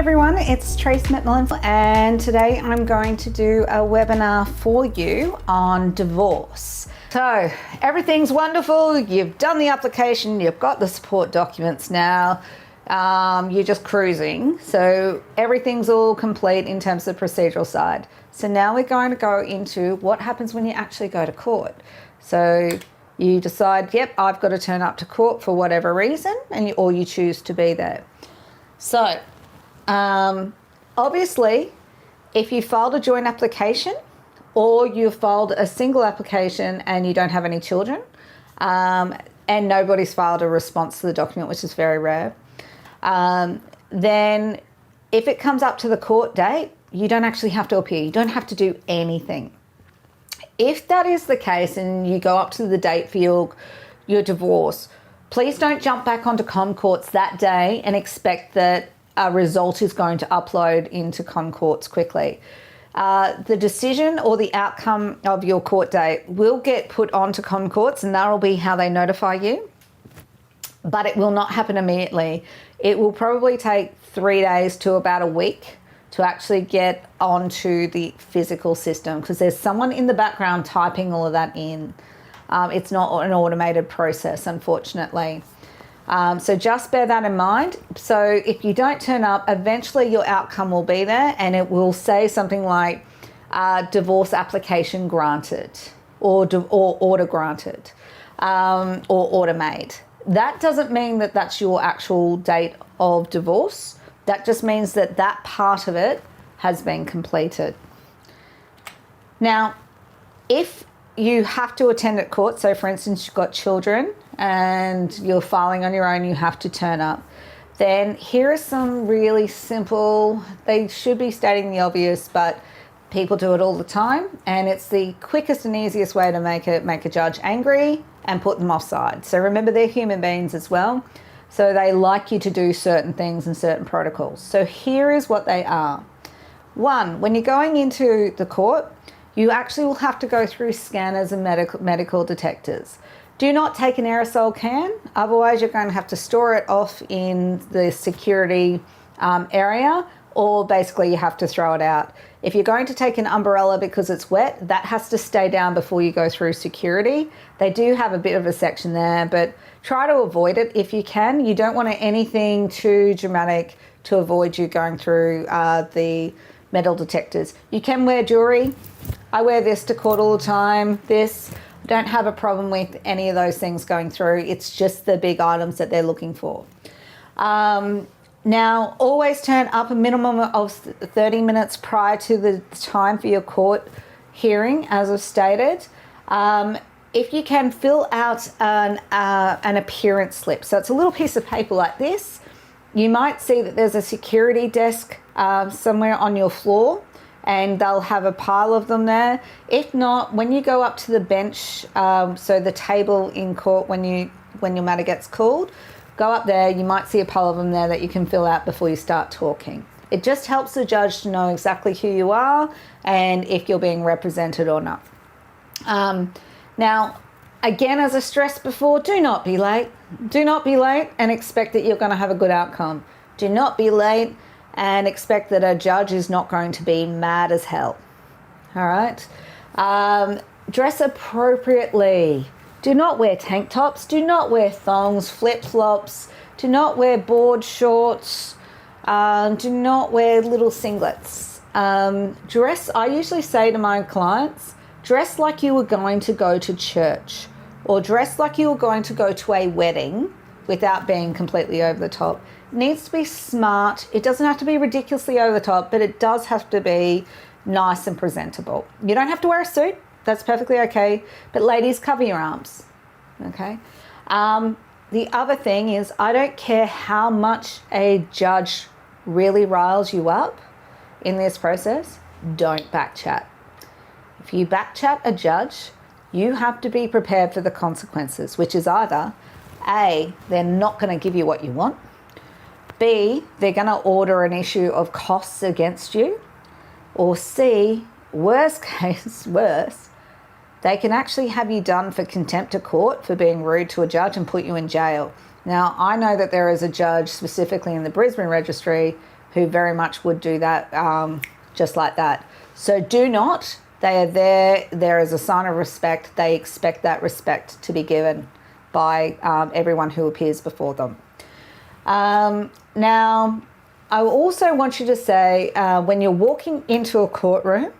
everyone, it's Trace McMillan, and today I'm going to do a webinar for you on divorce. So everything's wonderful, you've done the application, you've got the support documents now, you're just cruising. So everything's all complete in terms of the procedural side. So now we're going to go into what happens when you actually go to court. So you decide, yep, I've got to turn up to court for whatever reason, or you choose to be there. So obviously, if you filed a joint application or you filed a single application and you don't have any children, and nobody's filed a response to the document, which is very rare, then if it comes up to the court date, you don't actually have to appear. You don't have to do anything. If that is the case and you go up to the date for your divorce, please don't jump back onto ComCourts that day and expect that a result is going to upload into ComCourts quickly. The decision or the outcome of your court date will get put onto ComCourts, and that'll be how they notify you, but it will not happen immediately. It will probably take 3 days to about a week to actually get onto the physical system, because there's someone in the background typing all of that in. It's not an automated process, unfortunately. So just bear that in mind. So if you don't turn up, eventually your outcome will be there, and it will say something like divorce application granted, or order granted, or order made. That doesn't mean that that's your actual date of divorce. That just means that that part of it has been completed. Now, if you have to attend at court, so for instance, you've got children and you're filing on your own, you have to turn up, then here are some really simple, they should be stating the obvious, but people do it all the time, and it's the quickest and easiest way to make a judge angry and put them offside. So remember, they're human beings as well, so they like you to do certain things and certain protocols. So here is what they are. One, when you're going into the court, you actually will have to go through scanners and medical detectors. Do not take an aerosol can, otherwise you're going to have to store it off in the security area, or basically you have to throw it out. If you're going to take an umbrella because it's wet, that has to stay down before you go through security. They do have a bit of a section there, but try to avoid it if you can. You don't want anything too dramatic to avoid you going through the metal detectors. You can wear jewelry. I wear this to court all the time. This, I don't have a problem with any of those things going through. It's just the big items that they're looking for. Now, always turn up a minimum of 30 minutes prior to the time for your court hearing, as I've stated. If you can, fill out an appearance slip. So it's a little piece of paper like this. You might see that there's a security desk somewhere on your floor, and they'll have a pile of them there. If not, when you go up to the bench, so the table in court when your matter gets called, go up there, you might see a pile of them there that you can fill out before you start talking. It just helps the judge to know exactly who you are and if you're being represented or not. Now, again, as I stressed before, do not be late. Do not be late and expect that you're going to have a good outcome. Do not be late and expect that a judge is not going to be mad as hell. All right? Dress appropriately. Do not wear tank tops. Do not wear thongs, flip-flops. Do not wear board shorts. Do not wear little singlets. I usually say to my clients, dress like you were going to go to church, or dress like you were going to go to a wedding without being completely over the top. It needs to be smart. It doesn't have to be ridiculously over the top, but it does have to be nice and presentable. You don't have to wear a suit. That's perfectly okay. But ladies, cover your arms, okay? The other thing is, I don't care how much a judge really riles you up in this process, don't backchat. If you backchat a judge, you have to be prepared for the consequences, which is either A, they're not going to give you what you want, B, they're going to order an issue of costs against you, or C, worst case, worse, they can actually have you done for contempt of court for being rude to a judge and put you in jail. Now, I know that there is a judge specifically in the Brisbane Registry who very much would do that just like that. So do not. They are there as a sign of respect. They expect that respect to be given by everyone who appears before them. Now, I also want you to say, when you're walking into a courtroom,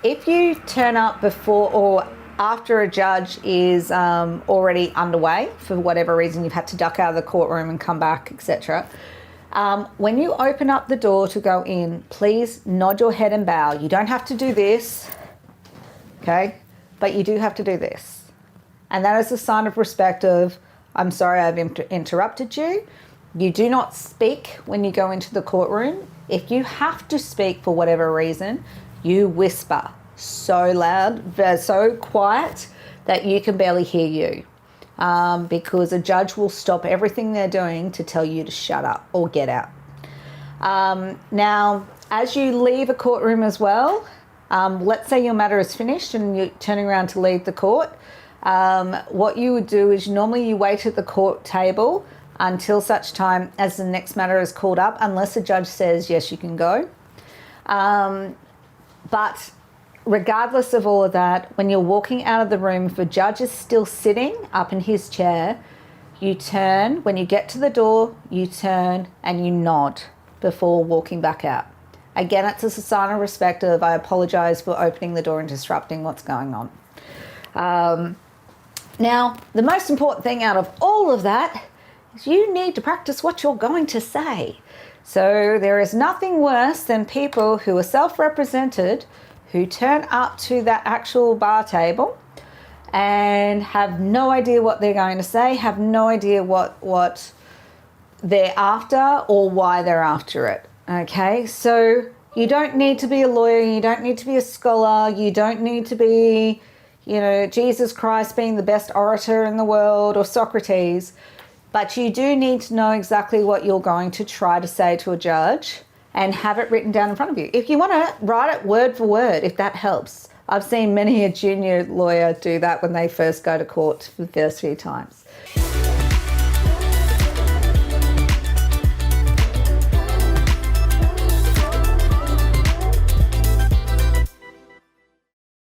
if you turn up before or after a judge is already underway, for whatever reason, you've had to duck out of the courtroom and come back, etc. When you open up the door to go in, please nod your head and bow. You don't have to do this, okay? But you do have to do this. And that is a sign of respect of, I'm sorry I've interrupted you. You do not speak when you go into the courtroom. If you have to speak for whatever reason, you whisper so loud, so quiet that you can barely hear you, because a judge will stop everything they're doing to tell you to shut up or get out. Now, as you leave a courtroom as well, let's say your matter is finished and you're turning around to leave the court, what you would do is normally you wait at the court table until such time as the next matter is called up, unless the judge says, yes, you can go. But regardless of all of that, when you're walking out of the room, if a judge is still sitting up in his chair, you turn. When you get to the door, you turn and you nod before walking back out. Again, it's a sign of respect of, I apologize for opening the door and disrupting what's going on. Now, the most important thing out of all of that is you need to practice what you're going to say. So there is nothing worse than people who are self-represented who turn up to that actual bar table and have no idea what they're going to say, have no idea what they're after or why they're after it. Okay, so you don't need to be a lawyer, you don't need to be a scholar, you don't need to be, Jesus Christ being the best orator in the world or Socrates, but you do need to know exactly what you're going to try to say to a judge and have it written down in front of you. If you want to write it word for word, if that helps. I've seen many a junior lawyer do that when they first go to court for the first few times.